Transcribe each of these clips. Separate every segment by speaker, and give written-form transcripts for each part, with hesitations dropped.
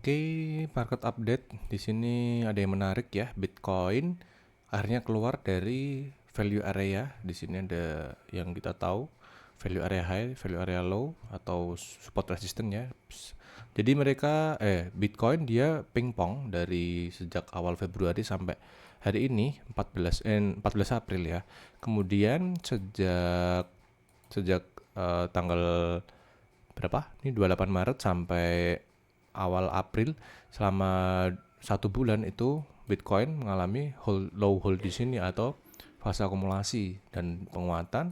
Speaker 1: Oke, market update. Di sini ada yang menarik ya. Bitcoin akhirnya keluar dari value area. Di sini ada yang kita tahu value area high, value area low atau support resistance ya. Jadi Bitcoin dia pingpong dari sejak awal Februari sampai hari ini 14 April ya. Kemudian sejak sejak tanggal berapa? Ini 28 Maret sampai awal April, selama 1 bulan itu Bitcoin mengalami low hold di sini atau fase akumulasi dan penguatan,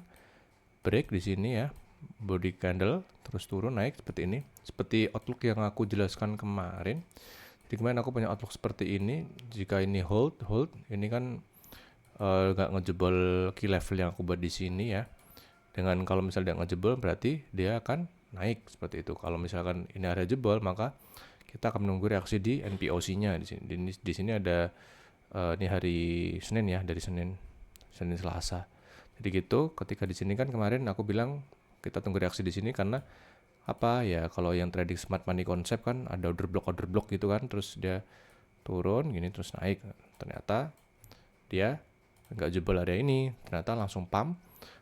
Speaker 1: break di sini ya, body candle terus turun naik seperti ini, seperti outlook yang aku jelaskan kemarin. Jadi kemarin aku punya outlook seperti ini. Jika ini hold ini kan nggak ngejebol key level yang aku buat di sini ya. Dengan kalau misalnya dia ngejebol berarti dia akan naik seperti itu. Kalau misalkan ini area jebol, maka kita akan menunggu reaksi di NPOC-nya di sini. Di sini ada ini hari Senin ya, dari Senin Selasa. Jadi gitu, ketika di sini kan kemarin aku bilang kita tunggu reaksi di sini karena apa ya, kalau yang trading smart money konsep kan ada order block gitu kan, terus dia turun gini terus naik. Ternyata dia nggak jebol area ini, ternyata langsung pump.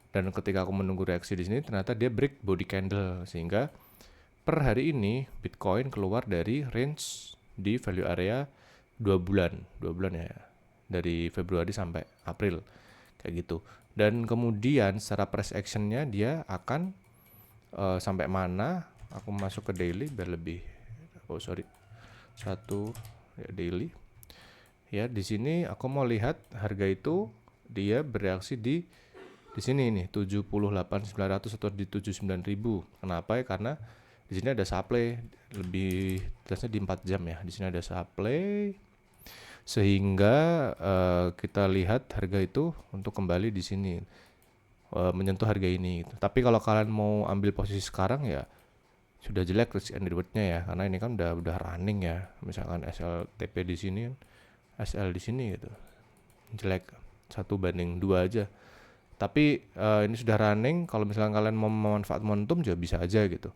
Speaker 1: Dan ketika aku menunggu reaksi di sini, ternyata dia break body candle, sehingga per hari ini Bitcoin keluar dari range di value area 2 bulan ya, dari Februari sampai April kayak gitu. Dan kemudian secara price actionnya dia akan sampai mana? Aku masuk ke daily biar lebih, satu ya, daily ya. Di sini aku mau lihat harga itu dia bereaksi di sini nih 78.900 atau di 79.000. Kenapa ya? Karena di sini ada supply, lebih jelasnya di 4 jam ya. Di sini ada supply sehingga kita lihat harga itu untuk kembali di sini menyentuh harga ini gitu. Tapi kalau kalian mau ambil posisi sekarang ya sudah jelek risk and reward-nya ya, karena ini kan udah running ya. Misalkan SLTP di sini, SL di sini gitu. Jelek 1:2 aja. Tapi ini sudah running. Kalau misalkan kalian mau memanfaat momentum juga bisa aja gitu.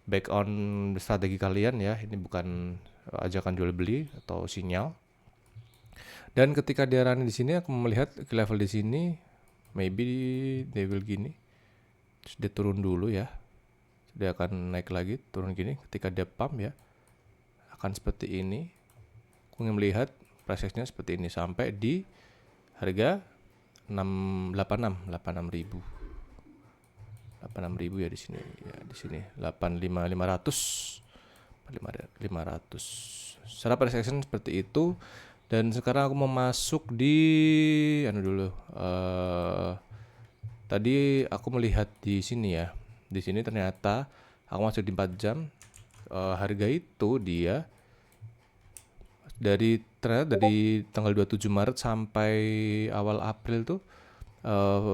Speaker 1: Back on strategi kalian ya. Ini bukan ajakan jual beli atau sinyal. Dan ketika dia running di sini, aku melihat ke level di sini, maybe they will gini. Terus dia turun dulu ya. Dia akan naik lagi, turun gini. Ketika dia pump ya, akan seperti ini. Aku ingin melihat prosesnya seperti ini sampai di harga 86 ribu. 86.000 ya di sini. Ya di sini 85.500. 500. Secara price action seperti itu. Dan sekarang aku mau masuk di dulu. Tadi aku melihat di sini ya. Di sini ternyata aku masuk di 4 jam. Harga itu dia ternyata dari tanggal 27 Maret sampai awal April tuh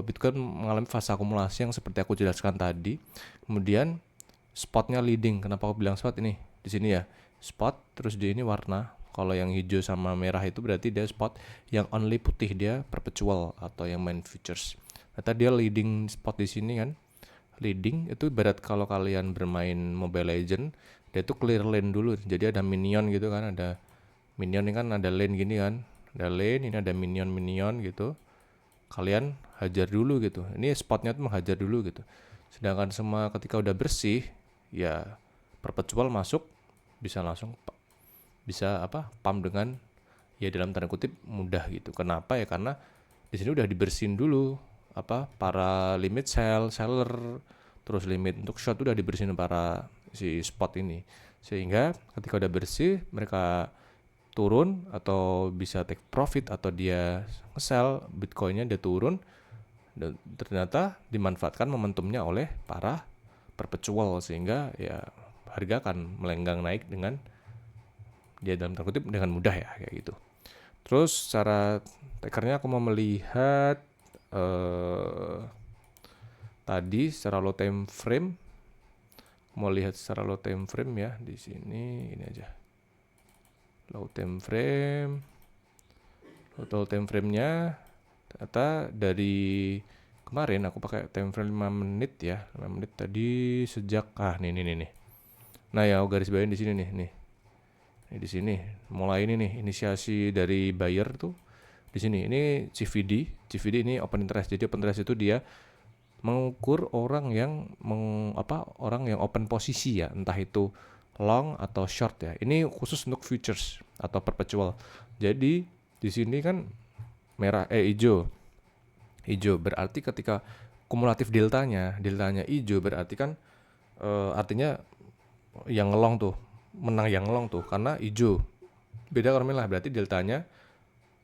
Speaker 1: Bitcoin mengalami fase akumulasi yang seperti aku jelaskan tadi. Kemudian spotnya leading. Kenapa aku bilang spot ini? Di sini ya, spot terus di ini warna. Kalau yang hijau sama merah itu berarti dia spot, yang only putih dia perpetual atau yang main futures. Ternyata dia leading spot di sini kan. Leading itu ibarat kalau kalian bermain Mobile Legend, dia tuh clear lane dulu. Jadi ada minion gitu kan, ada minion ini kan, ada lane gini kan. Ada lane, ini ada minion gitu. Kalian hajar dulu gitu. Ini spotnya tuh menghajar dulu gitu. Sedangkan semua ketika udah bersih, ya perpetual masuk bisa langsung pump dengan ya dalam tanda kutip mudah gitu. Kenapa ya? Karena di sini udah dibersihin dulu para limit seller, terus limit untuk short udah dibersihin para si spot ini. Sehingga ketika udah bersih, mereka turun atau bisa take profit atau dia nge-sell Bitcoinnya, dia turun dan ternyata dimanfaatkan momentumnya oleh para perpetual, sehingga ya harga akan melenggang naik dengan dia dalam tanda kutip dengan mudah ya kayak gitu. Terus secara trackernya aku mau melihat tadi secara low time frame, mau lihat secara low time frame ya. Di sini ini aja low time frame. Low time frame-nya ternyata dari kemarin aku pakai time frame 5 menit ya. 5 menit tadi sejak nih. Nah ya, aku garis bawain di sini nih. Ini di sini mulai ini nih inisiasi dari buyer tuh di sini. Ini CVD ini open interest. Jadi open interest itu dia mengukur orang yang orang yang open posisi ya, entah itu long atau short ya. Ini khusus untuk futures atau perpetual. Jadi di sini kan hijau berarti ketika kumulatif deltanya hijau berarti kan artinya yang ngelong tuh menang, yang ngelong tuh karena hijau. Beda kalau merah berarti deltanya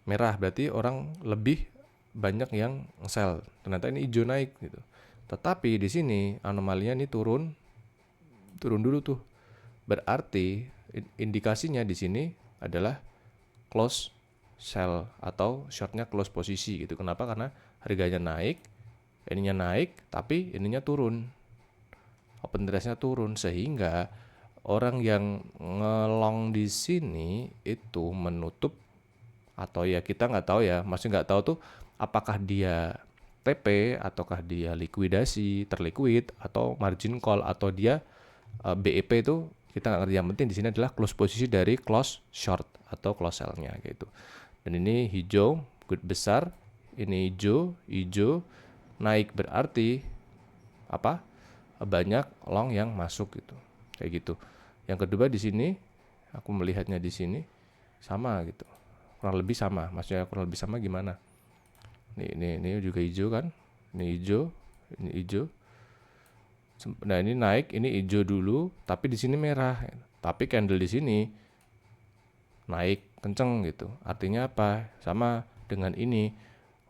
Speaker 1: merah, berarti orang lebih banyak yang sell. Ternyata ini hijau naik gitu. Tetapi di sini anomalinya ini turun dulu tuh. Berarti indikasinya di sini adalah close sell atau shortnya close posisi gitu. Kenapa? Karena harganya naik, ininya naik, tapi ininya turun. Open interest-nya turun sehingga orang yang ngelong di sini itu menutup, atau ya kita nggak tahu ya, masih nggak tahu tuh apakah dia TP ataukah dia likuidasi, terliquid atau margin call atau dia BEP itu kita nggak ngerti. Yang penting di sini adalah close posisi dari close short atau close sell-nya gitu. Dan ini hijau good besar, ini hijau naik berarti apa? Banyak long yang masuk gitu. Kayak gitu. Yang kedua di sini aku melihatnya di sini sama gitu. Kurang lebih sama. Maksudnya kurang lebih sama gimana? Ini juga hijau kan? Ini hijau. Nah, ini naik, ini hijau dulu, tapi di sini merah. Tapi candle di sini naik kenceng gitu. Artinya apa? Sama dengan ini.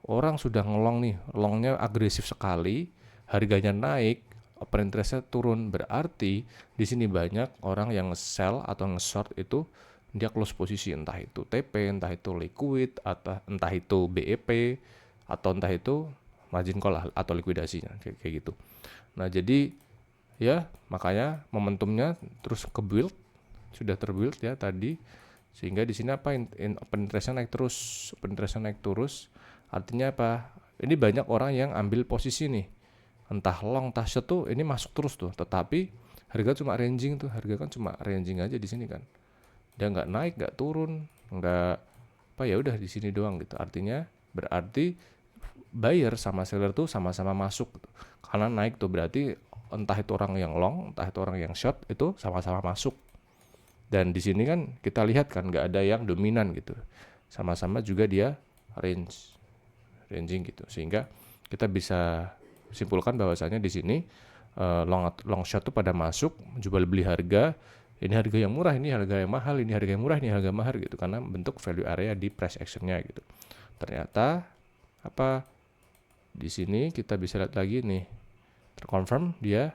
Speaker 1: Orang sudah ngelong nih, longnya agresif sekali, harganya naik, open interest-nya turun. Berarti di sini banyak orang yang sell atau nge-short itu dia close posisi, entah itu TP, entah itu liquid, atau entah itu BEP, atau entah itu margin call atau likuidasinya kayak gitu. Nah, jadi ya makanya momentumnya terus ke-build, sudah terbuild ya tadi, sehingga di sini apa open interest-nya naik terus, artinya apa? Ini banyak orang yang ambil posisi nih, entah long entah short tuh ini masuk terus tuh, tetapi harga cuma ranging tuh, harga kan cuma ranging aja di sini kan, dia nggak naik nggak turun nggak apa, ya udah di sini doang gitu. Artinya berarti buyer sama seller tuh sama-sama masuk gitu. Karena naik tuh berarti entah itu orang yang long entah itu orang yang short itu sama-sama masuk. Dan di sini kan kita lihat kan nggak ada yang dominan gitu, sama-sama juga dia ranging gitu, sehingga kita bisa simpulkan bahwasanya di sini long short tuh pada masuk jual beli harga. Ini harga yang murah, ini harga yang mahal, ini harga yang murah, ini harga mahal gitu, karena bentuk value area di price actionnya gitu. Ternyata apa di sini kita bisa lihat lagi nih, terkonfirm dia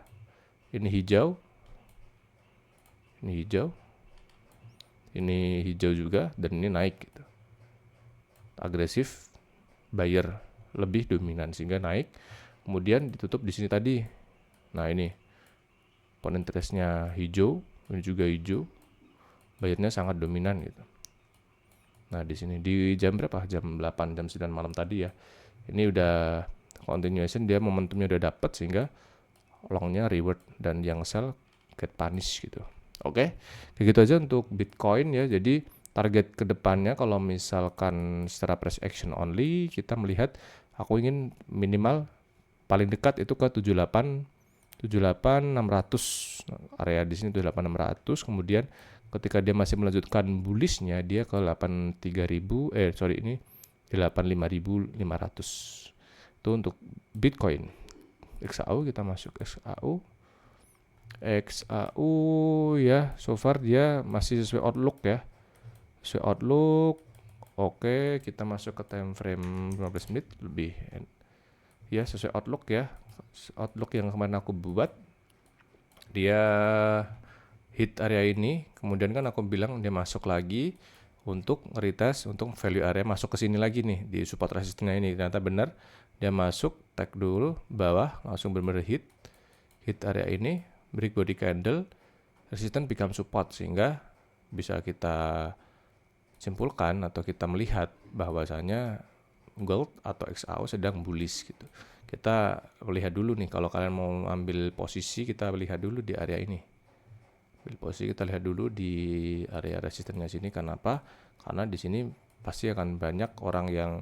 Speaker 1: ini hijau, ini hijau juga, dan ini naik gitu. Agresif, buyer lebih dominan sehingga naik. Kemudian ditutup di sini tadi. Nah, ini open interest-nya hijau, ini juga hijau. Buyernya sangat dominan gitu. Nah, di sini di jam berapa? Jam 8, jam 9 malam tadi ya. Ini udah continuation, dia momentumnya udah dapet sehingga longnya reward dan yang sell get punish gitu. Oke, kayak gitu aja untuk Bitcoin ya. Jadi target kedepannya kalau misalkan secara price action only, kita melihat aku ingin minimal paling dekat itu ke 78.600, area di sini 78.600. Kemudian ketika dia masih melanjutkan bullishnya, dia ke 83.000 ini 85.500. Itu untuk Bitcoin. XAU kita masuk XAU ya, so far dia masih sesuai outlook ya. Sesuai outlook. Oke, kita masuk ke time frame 15 menit lebih. Ya, sesuai outlook ya. Outlook yang kemarin aku buat. Dia hit area ini, kemudian kan aku bilang dia masuk lagi untuk retest untuk value area, masuk ke sini lagi nih di support resistance ini. Ternyata benar dia masuk, tag dulu bawah, langsung benar-benar hit area ini, break body candle, resistance become support, sehingga bisa kita simpulkan atau kita melihat bahwasanya gold atau XAU sedang bullish gitu. Kita lihat dulu nih, kalau kalian mau ambil posisi, kita lihat dulu di area ini. Build posisi kita lihat dulu di area resistennya sini. Kenapa? Karena di sini pasti akan banyak orang yang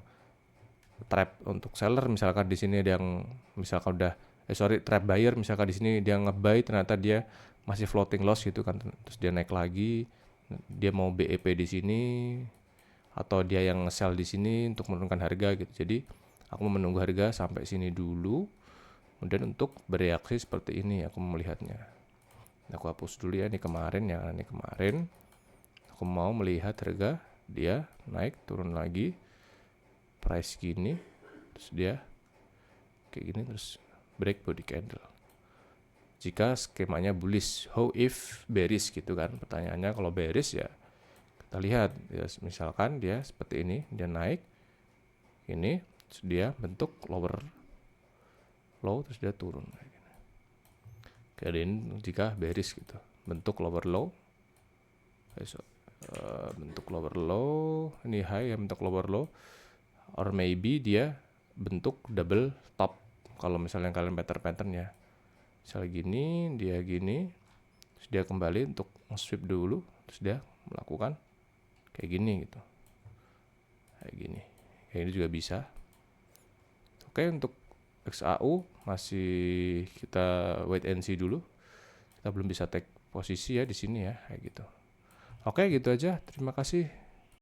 Speaker 1: trap untuk seller. Misalkan di sini ada yang misalkan udah trap buyer, misalkan di sini dia nge-buy ternyata dia masih floating loss gitu kan, terus dia naik lagi, dia mau BEP di sini atau dia yang sell di sini untuk menurunkan harga gitu. Jadi aku mau menunggu harga sampai sini dulu, kemudian untuk bereaksi seperti ini aku melihatnya. Aku hapus dulu ya, ini kemarin ya, ini kemarin aku mau melihat harga dia naik turun lagi price gini, terus dia kayak gini, terus break body candle. Jika skemanya bullish, how if bearish gitu kan, pertanyaannya. Kalau bearish ya kita lihat ya, misalkan dia seperti ini, dia naik ini, terus dia bentuk lower low, terus dia turun kayak ini. Jika bearish gitu, bentuk lower low, bentuk lower low, ini high ya, bentuk lower low, or maybe dia bentuk double top. Kalau misalnya kalian pattern ya, misalnya gini, dia gini, terus dia kembali untuk sweep dulu, terus dia melakukan kayak gini gitu, kayak gini juga bisa. Oke, untuk XAU masih kita wait and see dulu, kita belum bisa take posisi ya di sini ya, kayak gitu. Oke, gitu aja, terima kasih.